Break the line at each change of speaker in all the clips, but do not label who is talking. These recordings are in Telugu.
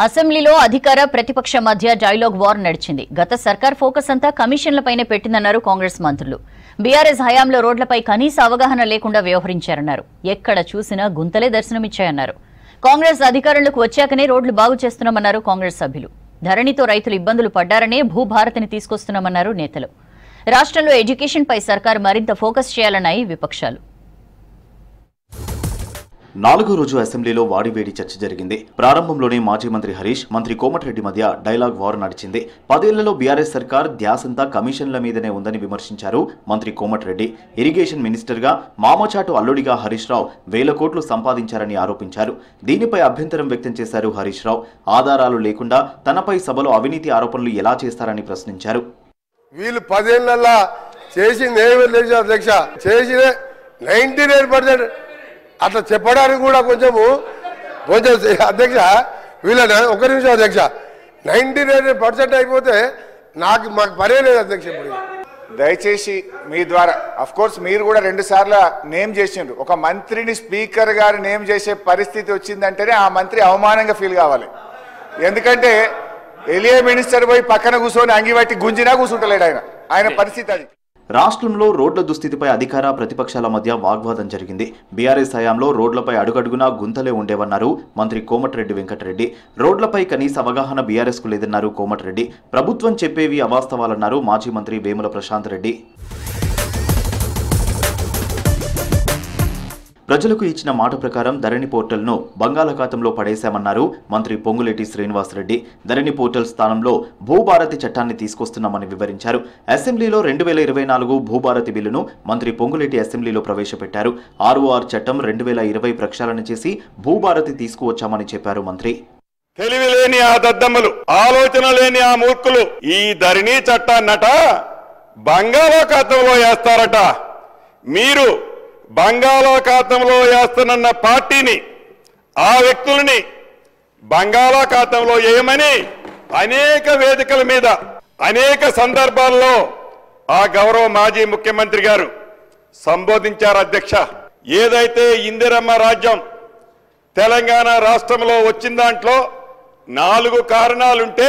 అసెంబ్లీలో అధికార ప్రతిపక్ష మధ్య డైలాగ్ వార్ నడిచింది. గత సర్కార్ ఫోకస్ అంతా కమిషన్లపైనే పెట్టిందన్నారు కాంగ్రెస్ మంత్రులు. బీఆర్ఎస్ హయాంలో రోడ్లపై కనీస అవగాహన లేకుండా వ్యవహరించారన్నారు. ఎక్కడ చూసినా గుంతలే దర్శనమిచ్చాయన్నారు. కాంగ్రెస్ అధికారంలోకి వచ్చాకనే రోడ్లు బాగు చేస్తున్నామన్నారు కాంగ్రెస్ సభ్యులు. ధరణితో రైతులు ఇబ్బందులు పడ్డారనే భూభారతిని తీసుకొస్తున్నామన్నారు నేతలు. రాష్ట్రంలో ఎడ్యుకేషన్ పై సర్కార్ మరింత ఫోకస్ చేయాలన్నాయి విపక్షాలు.
నాలుగో రోజు అసెంబ్లీలో వాడివేడి చర్చ జరిగింది. ప్రారంభంలోనే మాజీ మంత్రి హరీష్, మంత్రి కోమటిరెడ్డి మధ్య డైలాగ్ వార్ నడిచింది. 10 ఏళ్లలో బీఆర్ఎస్ సర్కార్ ధ్యాసంతా కమిషన్ల మీదనే ఉందని విమర్శించారు మంత్రి కోమటిరెడ్డి. ఇరిగేషన్ మినిస్టర్గా మామచాటు అల్లుడిగా హరీష్ రావు 1000 కోట్లు సంపాదించారని ఆరోపించారు. దీనిపై అభ్యంతరం వ్యక్తం చేశారు హరీష్ రావు. ఆధారాలు లేకుండా తనపై సభలో అవినీతి ఆరోపణలు ఎలా చేస్తారని ప్రశ్నించారు.
వీళ్ళు 10 ఏళ్లలో చేసింది ఏమీ లేదు అధ్యక్ష. చేసిన 99% అట్లా చెప్పడానికి కూడా కొంచెం అధ్యక్ష వీళ్ళ ఒక నిమిషం అధ్యక్ష 99% అయిపోతే మాకు పనే లేదు అధ్యక్ష. ఇప్పుడు
దయచేసి మీ ద్వారా అఫ్ కోర్స్ మీరు కూడా 2 సార్లు నేమ్ చేసిండ్రు. ఒక మంత్రిని స్పీకర్ గారు నేమ్ చేసే పరిస్థితి వచ్చిందంటేనే ఆ మంత్రి అవమానంగా ఫీల్ కావాలి. ఎందుకంటే ఎలియా మినిస్టర్ పోయి పక్కన కూర్చొని అంగిబట్టి గుంజినా కూర్చుంటలేడు ఆయన పరిస్థితి అది.
రాష్ట్రంలో రోడ్ల దుస్థితిపై అధికార ప్రతిపక్షాల మధ్య వాగ్వాదం జరిగింది. బీఆర్ఎస్ హయాంలో రోడ్లపై అడుగడుగునా గుంతలే ఉండేవన్నారు మంత్రి కోమటిరెడ్డి వెంకటరెడ్డి. రోడ్లపై కనీస అవగాహన బీఆర్ఎస్ కు లేదన్నారు కోమటిరెడ్డి. ప్రభుత్వం చెప్పేవి అవాస్తవాలన్నారు మాజీ మంత్రి వేముల ప్రశాంత్ రెడ్డి. ప్రజలకు ఇచ్చిన మాట ప్రకారం ధరణి పోర్టల్ను బంగాళాఖాతంలో పడేశామన్నారు మంత్రి పొంగులేటి శ్రీనివాసరెడ్డి. ధరణి పోర్టల్ స్థానంలో భూభారతి చట్టాన్ని తీసుకొస్తున్నామని వివరించారు. అసెంబ్లీలో 2024 భూభారతి బిల్లును మంత్రి పొంగులేటి అసెంబ్లీలో ప్రవేశపెట్టారు. ఆర్ఓఆర్ చట్టం 2020 ప్రక్షాళన చేసి భూభారతి తీసుకువచ్చామని చెప్పారు మంత్రి.
తెలివి లేని ఆ దద్దమ్మలు, ఆలోచన లేని ఆ మూర్ఖులు ఈ ధరణి చట్టాన్నట బంగాళాఖాతంలో వేస్తారట. మీరు బంగాళాఖాతంలో వేస్తున్న పార్టీని, ఆ వ్యక్తులని బంగాళాఖాతంలో వేయమని అనేక వేదికల మీద అనేక సందర్భాల్లో ఆ గౌరవ మాజీ ముఖ్యమంత్రి గారు సంబోధించారు. అధ్యక్ష, ఏదైతే ఇందిరమ్మ రాజ్యం తెలంగాణ రాష్ట్రంలో వచ్చిన దాంట్లో 4 కారణాలుంటే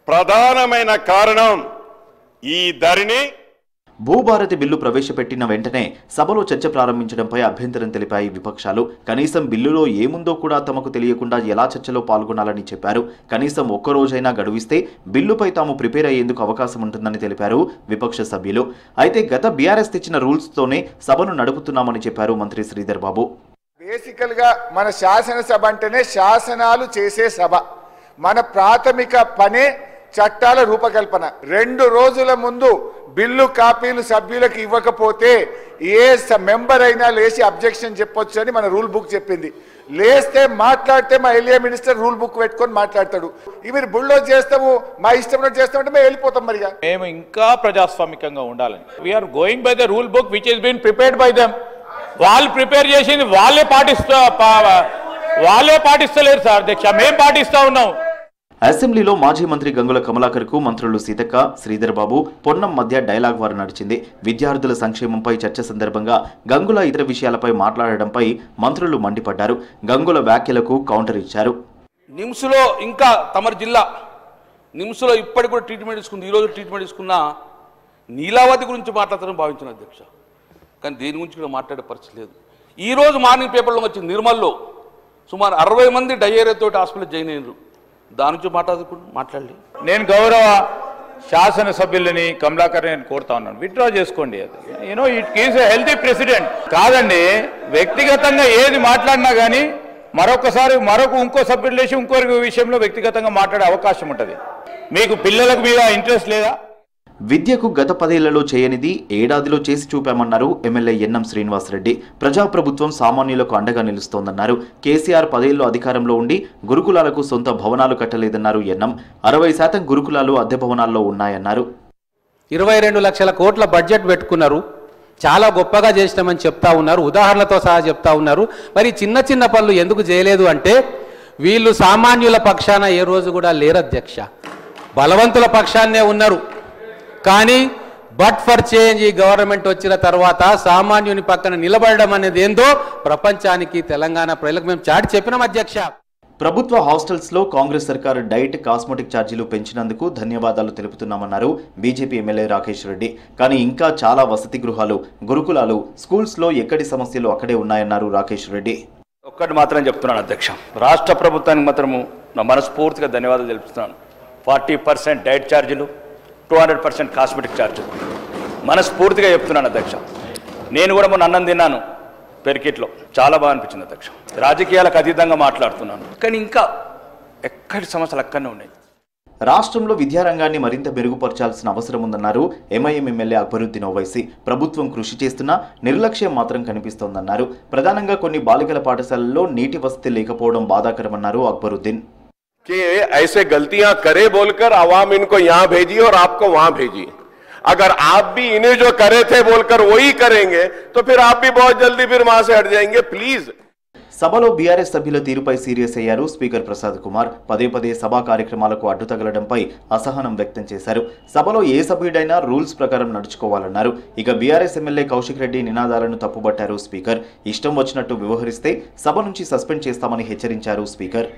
ప్రధానమైన కారణం ఈ ధరణి.
భూభారతి బిల్లు ప్రవేశపెట్టిన వెంటనే సభలో చర్చ ప్రారంభించడంపై అభ్యంతరం తెలిపాయి విపక్షాలు. కనీసం బిల్లులో ఏముందో కూడా తమకు తెలియకుండా ఎలా చర్చలో పాల్గొనాలని చెప్పారు. కనీసం ఒక్కరోజైనా గడువిస్తే బిల్లుపై తాము ప్రిపేర్ అయ్యేందుకు అవకాశం ఉంటుందని తెలిపారు విపక్ష సభ్యులు. అయితే గత బీఆర్ఎస్ తెచ్చిన రూల్స్ తోనే సభను నడుపుతున్నామని చెప్పారు మంత్రి శ్రీధర్ బాబు.
బేసికల్ గా మన శాసనసభ అంటేనే శాసనాలు చేసే సభ. మన ప్రాథమిక పనే చట్టాల రూపకల్పన. 2 రోజుల ముందు బిల్లు కాపీలు సభ్యులకు ఇవ్వకపోతే ఏ మెంబర్ అయినా లేచి అబ్జెక్షన్ చెప్పొచ్చు అని మన రూల్ బుక్ చెప్పింది. లేస్తే మాట్లాడితే మా ఎలియా మినిస్టర్ రూల్ బుక్ పెట్టుకొని మాట్లాడతాడు. మీరు బుల్డోజ్ చేస్తాము, మా ఇష్టం చేస్తామంటే మేము వెళ్ళిపోతాం. మరిగా
మేము ఇంకా ప్రజాస్వామికంగా ఉండాలని we are going by the rule book which is been prepared by them. వాళ్ళు ప్రిపేర్ చేసింది వాళ్ళే పాటిస్తలేరు సార్ అధ్యక్ష, మేము పాటిస్తా ఉన్నాం.
అసెంబ్లీలో మాజీ మంత్రి గంగుల కమలాకర్ కు మంత్రులు సీతక్క, శ్రీధర్ బాబు, పొన్నం మధ్య డైలాగ్ వార్ నడిచింది. విద్యార్థుల సంక్షేమంపై చర్చ సందర్భంగా గంగుల ఇతర విషయాలపై మాట్లాడడంపై మంత్రులు మండిపడ్డారు. గంగుల వ్యాఖ్యలకు కౌంటర్ ఇచ్చారు.
నిమ్స్లో ఇంకా తమరి జిల్లా నిమ్స్లో ఇప్పటికి కూడా ట్రీట్మెంట్ తీసుకుంది. ఈరోజు ట్రీట్మెంట్ తీసుకున్న నీలావతి గురించి మాట్లాడతారని భావించిన అధ్యక్ష, కానీ దేని గురించి కూడా మాట్లాడే పరిస్థితి లేదు. ఈరోజు మార్నింగ్ పేపర్లో వచ్చింది నిర్మల్లో సుమారు 60 మంది డయేరియాతో హాస్పిటల్ జాయిన్ అయ్యారు. దాని నుంచి మాట్లాడలేదు.
నేను గౌరవ శాసనసభ్యులని కమలాకర్ నేను కోరుతా ఉన్నాను, విత్డ్రా చేసుకోండి. అది it is a healthy president కాదండి. వ్యక్తిగతంగా ఏది మాట్లాడినా కానీ ఇంకో సభ్యులు లేచి ఇంకో విషయంలో వ్యక్తిగతంగా మాట్లాడే అవకాశం ఉంటుంది. మీకు పిల్లలకు మీద ఇంట్రెస్ట్ లేదా?
విద్యకు గత 10 ఏళ్లలో చేయనిది ఏడాదిలో చేసి చూపామన్నారు ఎమ్మెల్యే ఎన్ఎం శ్రీనివాసరెడ్డి. ప్రజాప్రభుత్వం సామాన్యులకు అండగా నిలుస్తోందన్నారు. కేసీఆర్ 10 ఏళ్లు అధికారంలో ఉండి గురుకులాలకు సొంత భవనాలు కట్టలేదన్నారు ఎన్ఎం. 60% గురుకులాలు అద్దె భవనాల్లో ఉన్నాయన్నారు.
22 లక్షల కోట్ల బడ్జెట్ పెట్టుకున్నారు, చాలా గొప్పగా చేసినామని చెప్తా ఉన్నారు, ఉదాహరణలతో సహా చెప్తా ఉన్నారు. మరి చిన్న చిన్న పనులు ఎందుకు చేయలేదు అంటే వీళ్ళు సామాన్యుల పక్షాన ఏ రోజు కూడా లేరు అధ్యక్ష, బలవంతుల పక్షాన్నే ఉన్నారు. కానీ బట్ ఫర్ చేంజ్ ఈ గవర్నమెంట్ వచ్చిన తర్వాత సామాన్యుని పక్కన నిలబడడం అనేది ఏందో ప్రపంచానికి తెలంగాణ ప్రజలకు మేము చాటి చెప్పినాం అధ్యక్ష.
ప్రభుత్వ హాస్టల్స్ లో కాంగ్రెస్ సర్కార్ డైట్ కాస్మెటిక్ ఛార్జీలు పెంచినందుకు ధన్యవాదాలు తెలుపుతున్నామన్నారు బీజేపీ ఎమ్మెల్యే రాకేష్ రెడ్డి. కానీ ఇంకా చాలా వసతి గృహాలు, గురుకులాలు, స్కూల్స్ లో ఎక్కడి సమస్యలు అక్కడే ఉన్నాయన్నారు రాకేష్ రెడ్డి.
ఒక్కటి మాత్రం చెప్తున్నాను అధ్యక్ష, రాష్ట్ర ప్రభుత్వానికి మాత్రము నా మనస్ఫూర్తిగా ధన్యవాదాలు తెలుపుతున్నాను. 40% డైట్ ఛార్జీలు, 200% కాస్మెటిక్ ఛార్జీలు మనస్ఫూర్తిగా చెప్తున్నాను అధ్యక్ష. నేను కూడా మొన్న అన్నం తిన్నాను పెరికిట్లో, చాలా బాగా అనిపించింది అధ్యక్ష. రాజకీయాలకు అతీతంగా మాట్లాడుతున్నాను, కానీ ఇంకా ఎక్కడి సమస్యలు అక్కడనే ఉన్నాయి.
రాష్ట్రంలో విద్యారంగాన్ని మరింత మెరుగుపరచాల్సిన అవసరం ఉందన్నారు ఎంఐఎం ఎమ్మెల్యే అక్బరుద్దీన్ ఓవైసీ. ప్రభుత్వం కృషి చేస్తున్నా నిర్లక్ష్యం మాత్రం కనిపిస్తోందన్నారు. ప్రధానంగా కొన్ని బాలికల పాఠశాలల్లో నీటి వసతి లేకపోవడం బాధాకరమన్నారు అక్బరుద్దీన్.
कि ऐसे गलतियां करे बोलकर आवाम इनको यहाँ भेजी और आपको वहां भेजी. अगर आप भी इन्हें जो करे थे बोलकर वही करेंगे तो फिर आप भी बहुत जल्दी फिर वहां से हट जाएंगे. प्लीज.
సభలో బీఆర్ఎస్ సభ్యుల తీరుపై సీరియస్ అయ్యారు స్పీకర్ ప్రసాద్ కుమార్. పదే పదే సభా కార్యక్రమాలకు అడ్డు తగలడంపై అసహనం వ్యక్తం చేశారు. సభలో ఏ సభ్యుడైనా రూల్స్ ప్రకారం నడుచుకోవాలన్నారు. ఇక బీఆర్ఎస్ ఎమ్మెల్యే కౌశిక్ రెడ్డి నినాదాలను తప్పుబట్టారు స్పీకర్. ఇష్టం వచ్చినట్టు వ్యవహరిస్తే సభ నుంచి సస్పెండ్ చేస్తామని హెచ్చరించారు స్పీకర్.